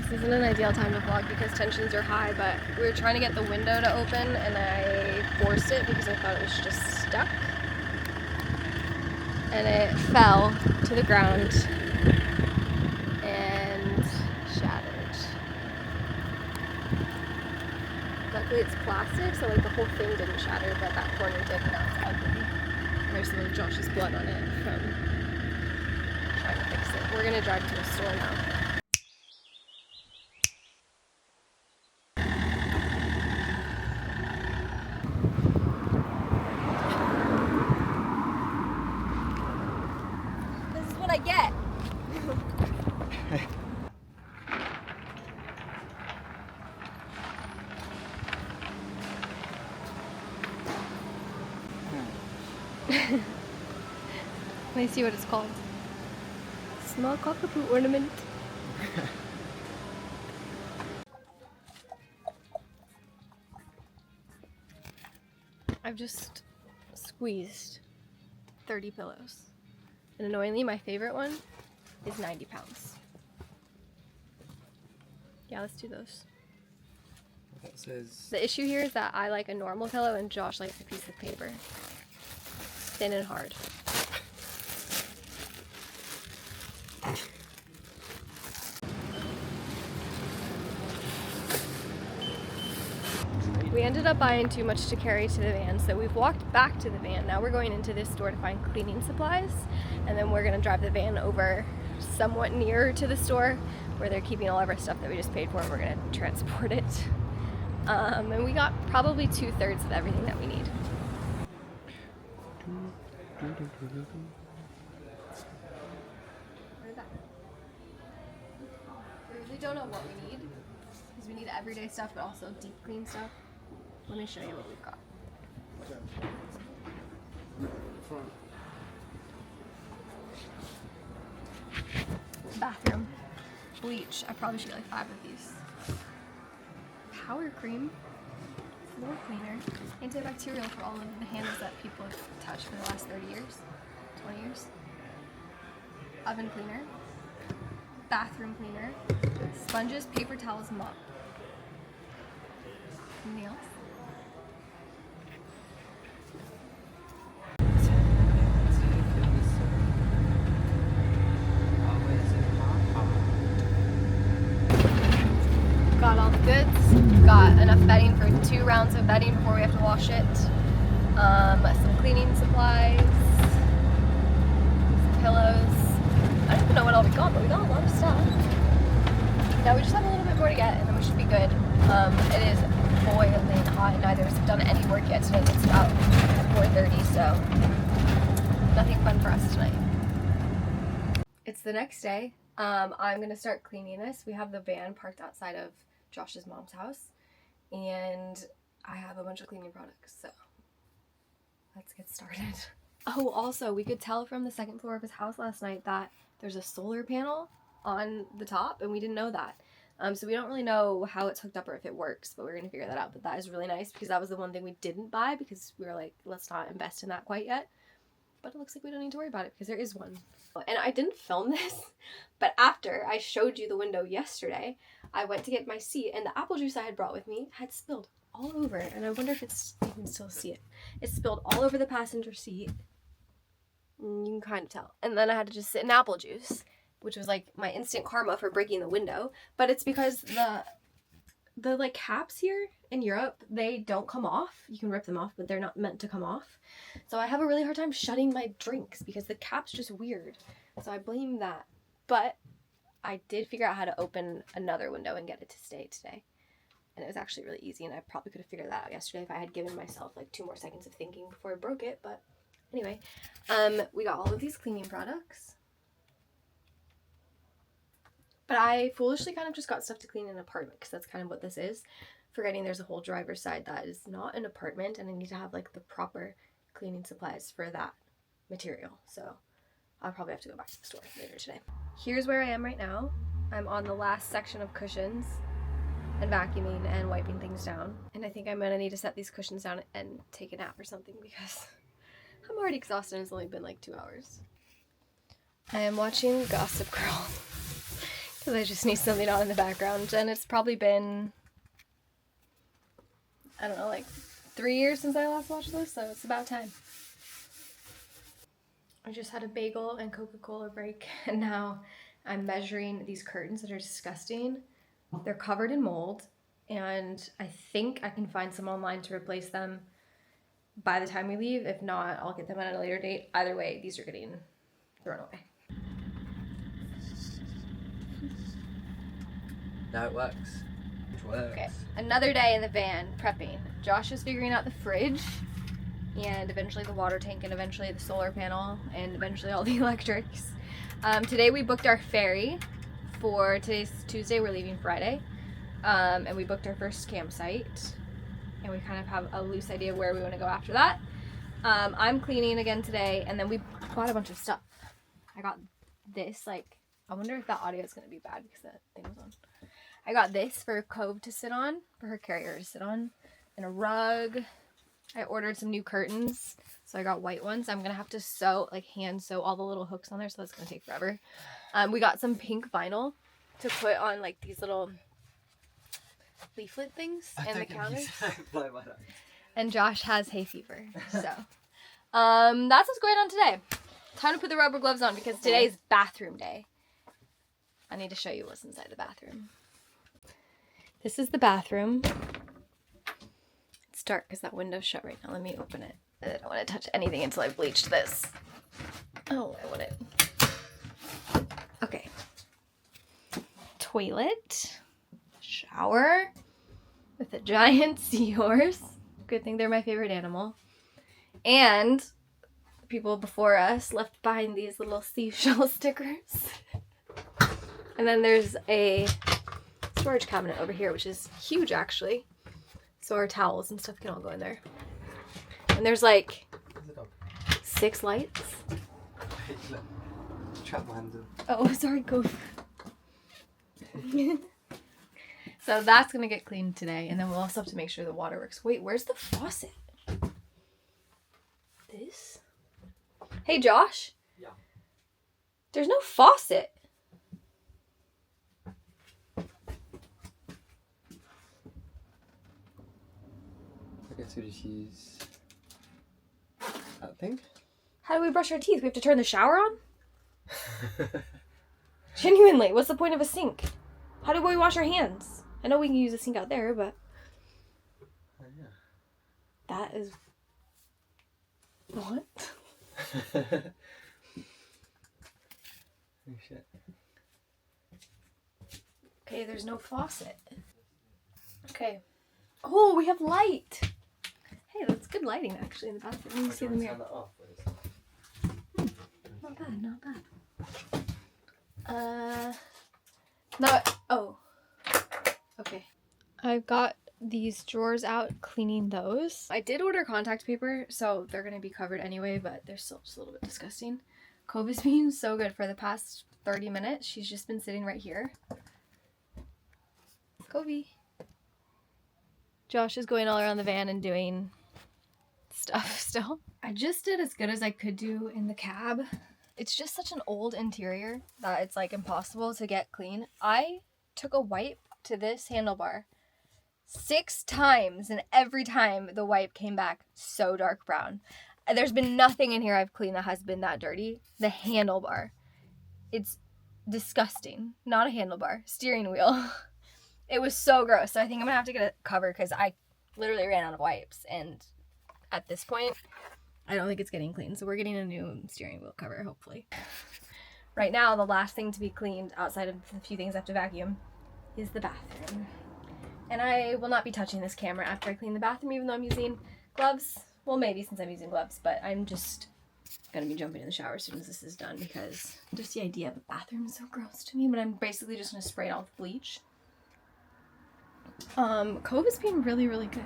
This isn't an ideal time to vlog because tensions are high, but we were trying to get the window to open and I forced it because I thought it was just stuck. And it fell to the ground and shattered. Luckily it's plastic, so like the whole thing didn't shatter, but that corner did, and now it's ugly. There's some of Josh's blood on it from trying to fix it. We're gonna drive to the store now. This is what I get. Let me see what it's called. Small cockapoo ornament. I've just squeezed 30 pillows. And annoyingly, my favorite one is 90 pounds. Yeah, let's do those. That says... The issue here is that I like a normal pillow and Josh likes a piece of paper. Thin and hard. We ended up buying too much to carry to the van, so we've walked back to the van. Now we're going into this store to find cleaning supplies, and then we're gonna drive the van over somewhat nearer to the store where they're keeping all of our stuff that we just paid for, and we're gonna transport it. And we got probably 2/3 of everything that we need. We really don't know what we need, because we need everyday stuff but also deep clean stuff. Let me show you what we've got. Bathroom. Bleach. I probably should get like 5 of these. Power cream. Floor cleaner. Antibacterial for all of the handles that people have touched for the last 30 years. 20 years. Oven cleaner. Bathroom cleaner. Sponges, paper towels, mop. Anything else? Got all the goods. Got enough bedding for 2 rounds of bedding before we have to wash it. Some cleaning supplies. Some pillows. I don't even know what all we got, but we got a lot of stuff. Now we just have a little bit more to get and then we should be good. It is boiling hot and neither of us have done any work yet today. It's about 4:30, so nothing fun for us tonight. It's the next day. I'm gonna start cleaning this. We have the van parked outside of Josh's mom's house and I have a bunch of cleaning products, so let's get started. Oh, also, we could tell from the second floor of his house last night that there's a solar panel on the top and we didn't know that. So we don't really know how it's hooked up or if it works, but we're gonna figure that out. But that is really nice because that was the one thing we didn't buy because we were like, let's not invest in that quite yet. But it looks like we don't need to worry about it because there is one. And I didn't film this, but after I showed you the window yesterday, I went to get my seat and the apple juice I had brought with me had spilled all over, and I wonder if you can still see it. It spilled all over the passenger seat. You can kind of tell. And then I had to just sit in apple juice, which was like my instant karma for breaking the window. But it's because the like caps here in Europe, they don't come off. You can rip them off, but they're not meant to come off. So I have a really hard time shutting my drinks because the cap's just weird. So I blame that. But I did figure out how to open another window and get it to stay today. And it was actually really easy, and I probably could have figured that out yesterday if I had given myself like 2 more seconds of thinking before I broke it. But anyway, we got all of these cleaning products. But I foolishly kind of just got stuff to clean in an apartment because that's kind of what this is. Forgetting there's a whole driver's side that is not an apartment and I need to have like the proper cleaning supplies for that material. So I'll probably have to go back to the store later today. Here's where I am right now. I'm on the last section of cushions and vacuuming and wiping things down. And I think I'm gonna need to set these cushions down and take a nap or something because I'm already exhausted and it's only been like 2 hours. I am watching Gossip Girl. Because I just need something on in the background. And it's probably been, I don't know, like 3 years since I last watched this, so it's about time. I just had a bagel and Coca-Cola break, and now I'm measuring these curtains that are disgusting. They're covered in mold, and I think I can find some online to replace them by the time we leave. If not, I'll get them at a later date. Either way, these are getting thrown away. Now it works. It works. Okay, another day in the van prepping. Josh is figuring out the fridge, and eventually the water tank, and eventually the solar panel, and eventually all the electrics. Today we booked our ferry for today's Tuesday. We're leaving Friday, and we booked our first campsite, and we kind of have a loose idea of where we want to go after that. I'm cleaning again today, and then we bought a bunch of stuff. I got this, like, I wonder if that audio is going to be bad because that thing was on. I got this for Cove to sit on, for her carrier to sit on, and a rug. I ordered some new curtains, so I got white ones. I'm going to have to sew, like hand sew all the little hooks on there, so that's going to take forever. We got some pink vinyl to put on like these little leaflet things and the counters. And Josh has hay fever, so that's what's going on today. Time to put the rubber gloves on because today's bathroom day. I need to show you what's inside the bathroom. This is the bathroom. It's dark because that window's shut right now. Let me open it. I don't want to touch anything until I've bleached this. Oh, I want it. Okay. Toilet. Shower. With a giant seahorse. Good thing they're my favorite animal. And the people before us left behind these little seashell stickers. And then there's a storage cabinet over here, which is huge actually. So our towels and stuff can all go in there. And there's like 6 lights. Trap my hand in. Oh, sorry, Cove. So that's gonna get cleaned today, and then we'll also have to make sure the water works. Wait, where's the faucet? This? Hey, Josh? Yeah. There's no faucet. I guess we just use that thing. How do we brush our teeth? We have to turn the shower on? Genuinely, what's the point of a sink? How do we wash our hands? I know we can use a sink out there, but... Yeah. That is... What? Oh shit. Okay, there's no faucet. Okay. Oh, we have light! Hey, that's good lighting actually in the bathroom. Let me see the mirror. Turn that off, Not bad, not bad. No, oh. Okay. I've got these drawers out, cleaning those. I did order contact paper, so they're gonna be covered anyway, but they're still just a little bit disgusting. Cove is being so good for the past 30 minutes. She's just been sitting right here. Covey. Josh is going all around the van and doing stuff still. I just did as good as I could do in the cab. It's just such an old interior that it's like impossible to get clean. I took a wipe to this handlebar 6 times, and every time the wipe came back so dark brown. There's been nothing in here I've cleaned that has been that dirty. The handlebar. It's disgusting. Not a handlebar. Steering wheel. It was so gross. So I think I'm gonna have to get it covered because I literally ran out of wipes, and at this point I don't think it's getting clean. So we're getting a new steering wheel cover, hopefully. Right now, the last thing to be cleaned outside of the few things I have to vacuum is the bathroom. And I will not be touching this camera after I clean the bathroom, even though I'm using gloves. Well, maybe since I'm using gloves, but I'm just gonna be jumping in the shower as soon as this is done because just the idea of a bathroom is so gross to me, but I'm basically just gonna spray it all with bleach. Cove is being really, really good.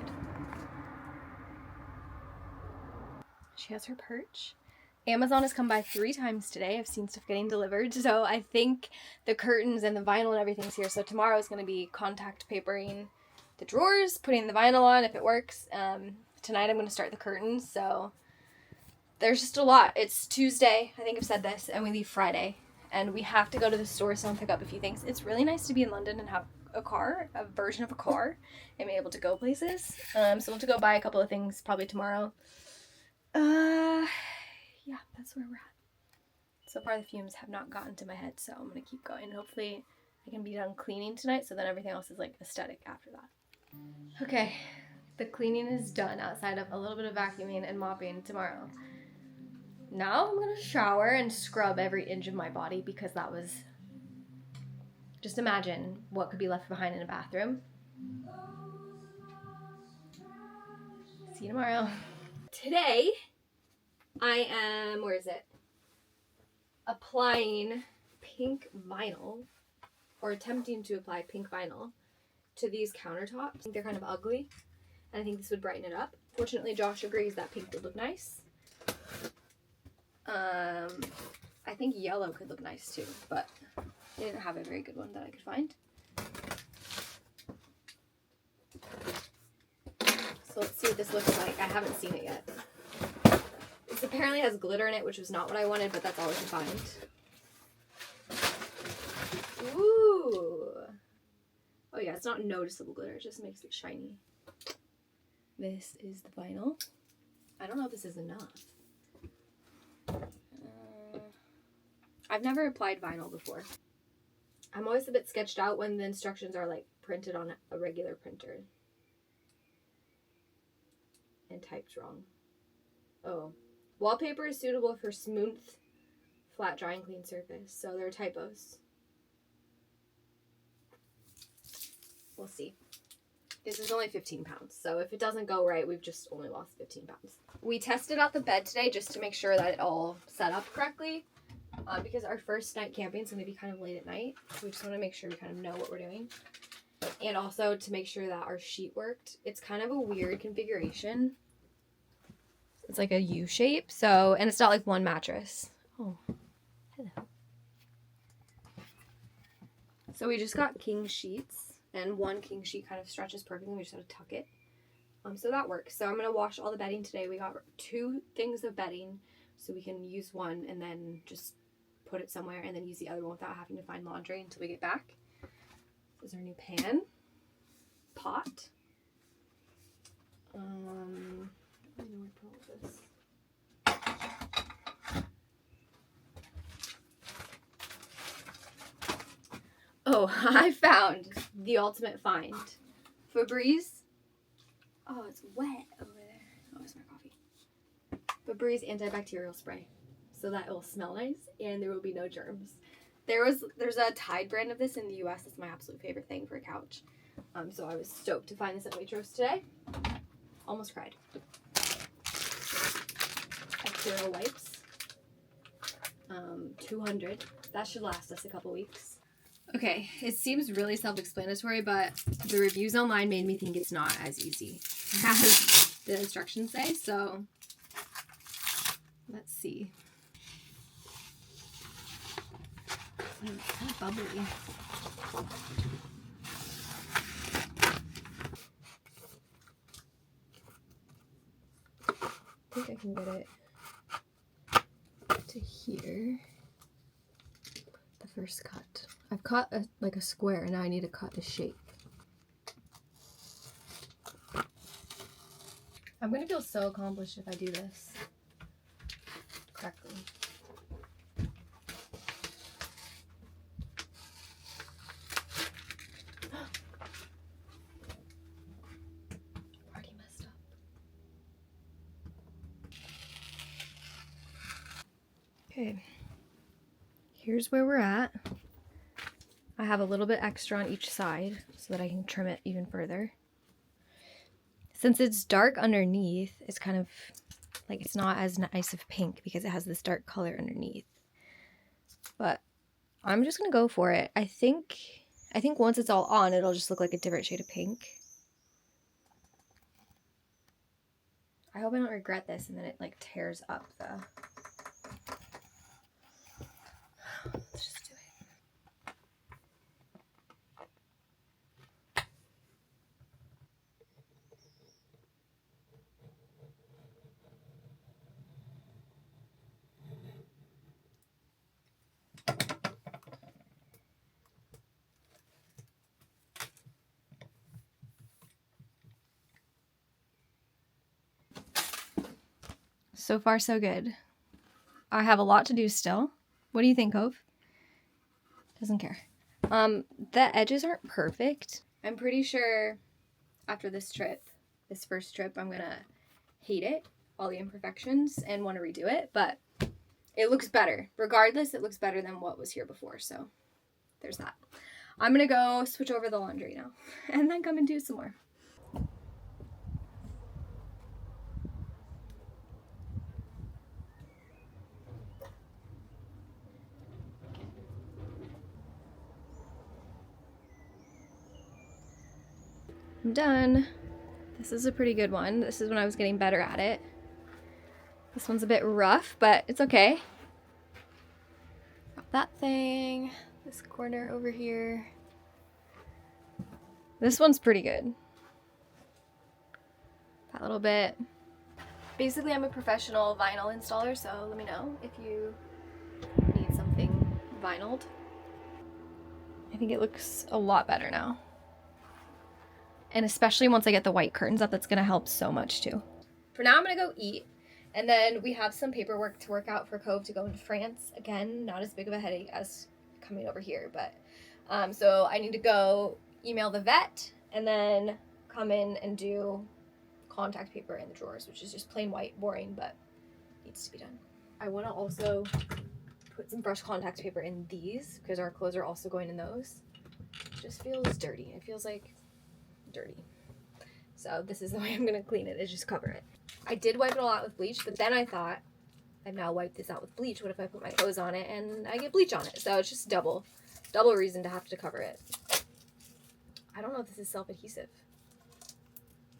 She has her perch. Amazon has come by 3 times today. I've seen stuff getting delivered, so I think the curtains and the vinyl and everything's here. So tomorrow is going to be contact papering the drawers, putting the vinyl on if it works. Tonight I'm going to start the curtains, so there's just a lot. It's Tuesday, I think I've said this, and we leave Friday. and we have to go to the store so and pick up a few things. It's really nice to be in London and have a car, a version of a car, and be able to go places. So we'll have to go buy a couple of things probably tomorrow. Yeah, that's where we're at. So far the fumes have not gotten to my head, so I'm gonna keep going. Hopefully I can be done cleaning tonight, so then everything else is like aesthetic after that. Okay, the cleaning is done outside of a little bit of vacuuming and mopping tomorrow. Now I'm gonna shower and scrub every inch of my body because that was, just imagine what could be left behind in a bathroom. See you tomorrow. Today I am, where is it? Applying pink vinyl, or attempting to apply pink vinyl to these countertops. I think they're kind of ugly, and I think this would brighten it up. Fortunately, Josh agrees that pink would look nice. I think yellow could look nice too, but they didn't have a very good one that I could find. So let's see what this looks like. I haven't seen it yet. This apparently has glitter in it, which was not what I wanted, but that's all we can find. Ooh. Oh yeah, it's not noticeable glitter, it just makes it shiny. This is the vinyl. I don't know if this is enough. I've never applied vinyl before. I'm always a bit sketched out when the instructions are like printed on a regular printer and typed wrong. Oh. Wallpaper is suitable for smooth, flat, dry, and clean surface. So there are typos. We'll see. This is only 15 pounds, so if it doesn't go right, we've just only lost 15 pounds. We tested out the bed today just to make sure that it all set up correctly, because our first night camping is going to be kind of late at night, so we just want to make sure we kind of know what we're doing. And also to make sure that our sheet worked. It's kind of a weird configuration. It's like a U shape, so, and it's not like one mattress. Oh, hello. So we just got king sheets, and one king sheet kind of stretches perfectly. We just have to tuck it. So that works. So I'm going to wash all the bedding today. We got 2 things of bedding, so we can use one and then just put it somewhere and then use the other one without having to find laundry until we get back. This is our new pan. Pot. I don't know where to put all this. Oh, I found the ultimate find. Febreze. Oh, it's wet over there. Oh, it's my coffee. Febreze antibacterial spray. So that it will smell nice and there will be no germs. There's a Tide brand of this in the US. It's my absolute favorite thing for a couch. So I was stoked to find this at Waitrose today. Almost cried. Bacterial wipes. 200. That should last us a couple weeks. Okay, it seems really self-explanatory, but the reviews online made me think it's not as easy as the instructions say, so let's see. It's kind of bubbly. I think I can get it to here. The first cut. I've cut like a square, and now I need to cut a shape. I'm gonna feel so accomplished if I do this correctly. Already messed up. Okay. Here's where we're at. I have a little bit extra on each side so that I can trim it even further. Since it's dark underneath, it's kind of like it's not as nice of pink because it has this dark color underneath. But I'm just gonna go for it. I think once it's all on, it'll just look like a different shade of pink. I hope I don't regret this and then it like tears up the... Let's just do it. So far, so good. I have a lot to do still. What do you think, Cove? Doesn't care. The edges aren't perfect. I'm pretty sure after this first trip, I'm gonna hate it, all the imperfections, and want to redo it, but it looks better. Regardless, it looks better than what was here before, so there's that. I'm gonna go switch over the laundry now, and then come and do some more. I'm done. This is a pretty good one. This is when I was getting better at it. This one's a bit rough, but it's okay. Got that thing, this corner over here. This one's pretty good. That little bit. Basically, I'm a professional vinyl installer, so let me know if you need something vinyled. I think it looks a lot better now. And especially once I get the white curtains up, that's gonna help so much too. For now, I'm gonna go eat. And then we have some paperwork to work out for Cove to go into France. Again, not as big of a headache as coming over here, but so I need to go email the vet and then come in and do contact paper in the drawers, which is just plain white, boring, but needs to be done. I want to also put some fresh contact paper in these because our clothes are also going in those. It just feels dirty. It feels like dirty. So this is the way I'm gonna clean it, is just cover it. I did wipe it all out with bleach, but then I thought, I've now wiped this out with bleach. What if I put my clothes on it and I get bleach on it? So it's just double reason to have to cover it. I don't know if this is self-adhesive.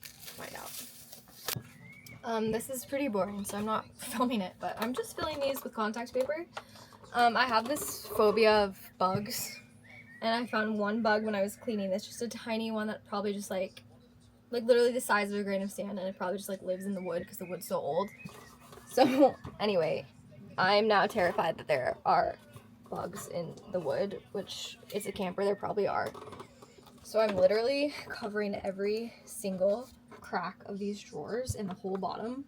Find out. This is pretty boring, so I'm not filming it, but I'm just filling these with contact paper. I have this phobia of bugs, and I found one bug when I was cleaning this, just a tiny one that probably just like literally the size of a grain of sand, and it probably just like lives in the wood because the wood's so old. So anyway, I'm now terrified that there are bugs in the wood, which it's a camper, there probably are. So I'm literally covering every single crack of these drawers in the whole bottom.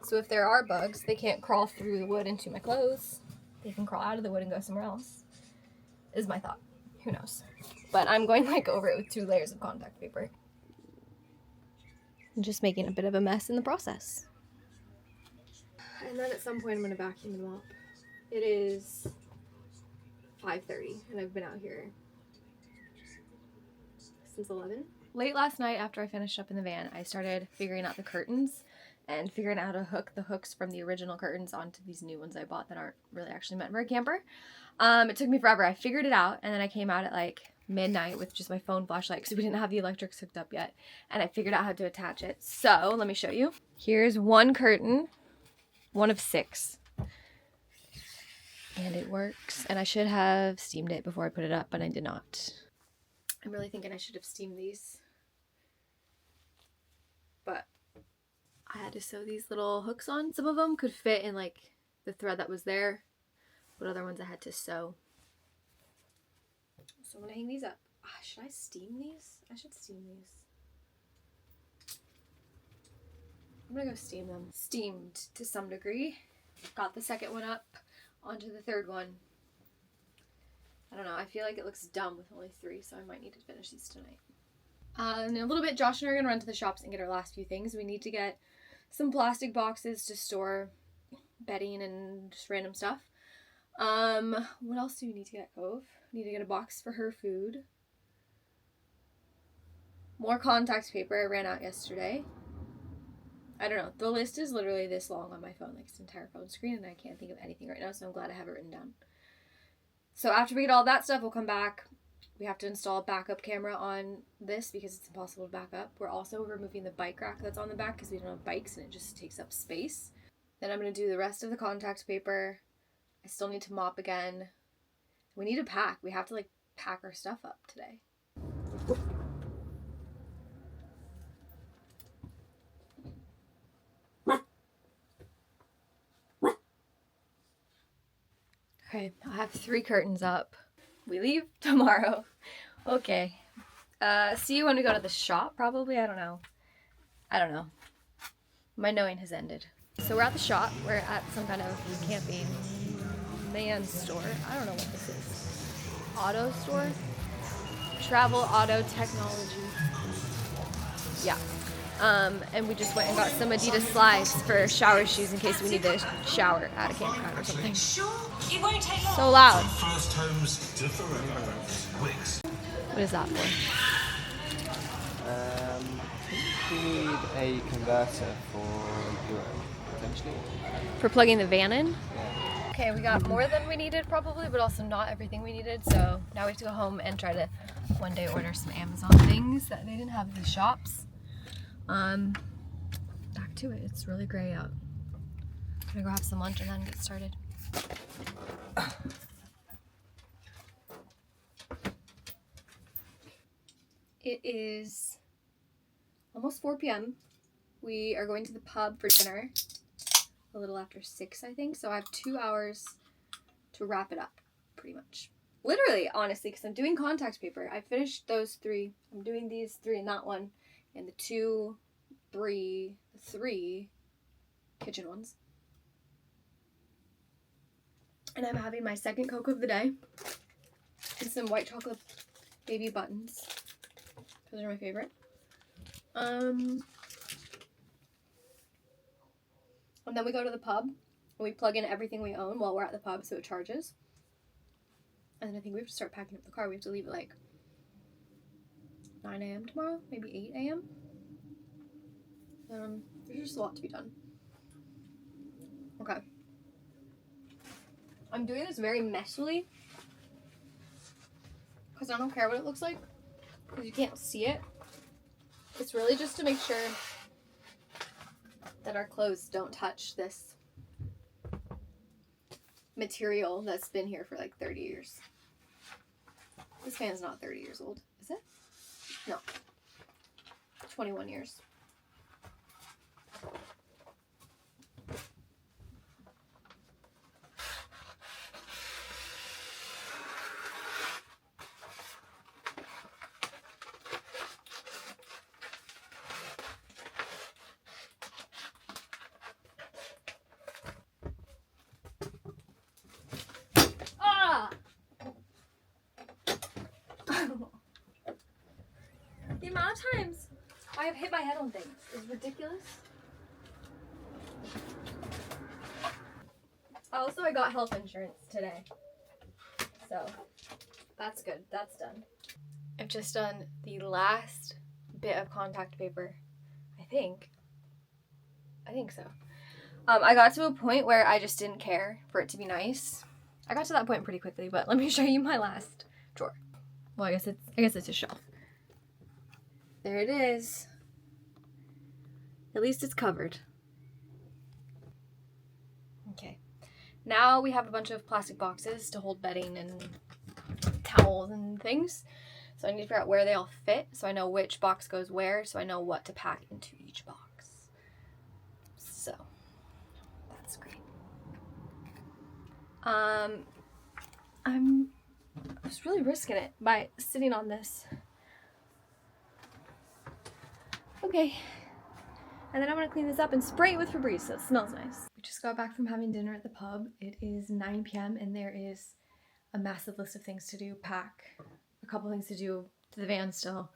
So if there are bugs, they can't crawl through the wood into my clothes. They can crawl out of the wood and go somewhere else, is my thought. Who knows? But I'm going like over it with 2 layers of contact paper. I'm just making a bit of a mess in the process. And then at some point I'm going to vacuum and mop. It is 5:30 and I've been out here since 11. Late last night after I finished up in the van, I started figuring out the curtains and figuring out how to hook the hooks from the original curtains onto these new ones I bought that aren't really actually meant for a camper. It took me forever. I figured it out, and then I came out at like midnight with just my phone flashlight because we didn't have the electrics hooked up yet, and I figured out how to attach it. So let me show you. Here's one curtain, one of 6, and it works. And I should have steamed it before I put it up, but I did not. I'm really thinking I should have steamed these, but I had to sew these little hooks on. Some of them could fit in like the thread that was there, but other ones I had to sew. So I'm gonna hang these up. Should I steam these? I should steam these. I'm gonna go steam them. Steamed to some degree. Got the second one up onto the third one. I don't know, I feel like it looks dumb with only 3, so I might need to finish these tonight. In a little bit, Josh and I are gonna run to the shops and get our last few things. We need to get some plastic boxes to store bedding and just random stuff. What else do we need to get, Cove? We need to get a box for her food. More contact paper. I ran out yesterday. I don't know. The list is literally this long on my phone, like this entire phone screen, and I can't think of anything right now, so I'm glad I have it written down. So after we get all that stuff, we'll come back. We have to install a backup camera on this because it's impossible to back up. We're also removing the bike rack that's on the back because we don't have bikes and it just takes up space. Then I'm going to do the rest of the contact paper. I still need to mop again. We need to pack. We have to like pack our stuff up today. Okay, I have 3 curtains up. We leave tomorrow. Okay. See you when we go to the shop, probably? I don't know. My knowing has ended. So we're at the shop. We're at some kind of camping man store. I don't know what this is. Auto store? Travel Auto Technology. Yeah. And we just went and got some Adidas slides for shower shoes in case we need to shower at a campground or something. So loud. What is that for? We need a converter for Euro, potentially. For plugging the van in? Yeah. Okay, we got more than we needed probably, but also not everything we needed. So now we have to go home and try to one day order some Amazon things that they didn't have in the shops. Back to it. It's really gray out. I'm gonna go have some lunch and then get started. It is almost 4 p.m. We are going to the pub for dinner a little after 6, I think. So I have 2 hours to wrap it up, pretty much. Literally, honestly, because I'm doing contact paper. I finished those 3. I'm doing these 3 and that one, and the 2, 3 kitchen ones. And I'm having my second Coke of the day and some white chocolate baby buttons. Those are my favorite. And then we go to the pub and we plug in everything we own while we're at the pub so it charges. And then I think we have to start packing up the car. We have to leave at like 9 a.m. tomorrow, maybe 8 a.m. There's just a lot to be done. Okay. I'm doing this very messily because I don't care what it looks like because you can't see it. It's really just to make sure that our clothes don't touch this material that's been here for like 30 years. This fan's not 30 years old, is it? No. 21 years. The amount of times I have hit my head on things is ridiculous. Also, I got health insurance today. So, that's good. That's done. I've just done the last bit of contact paper. I think so. I got to a point where I just didn't care for it to be nice. I got to that point pretty quickly, but let me show you my last drawer. Well, I guess it's a shelf. There it is. At least it's covered. Okay. Now we have a bunch of plastic boxes to hold bedding and towels and things. So I need to figure out where they all fit so I know which box goes where, so I know what to pack into each box. So that's great. I was really risking it by sitting on this. Okay. And then I'm going to clean this up and spray it with Febreze so it smells nice. We just got back from having dinner at the pub. It is 9 p.m. and there is a massive list of things to do. Pack, a couple things to do to the van still.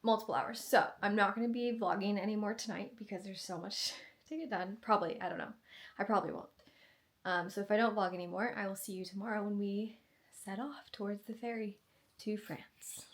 Multiple hours. So I'm not going to be vlogging anymore tonight because there's so much to get done. Probably, I don't know. I probably won't. So if I don't vlog anymore, I will see you tomorrow when we set off towards the ferry to France.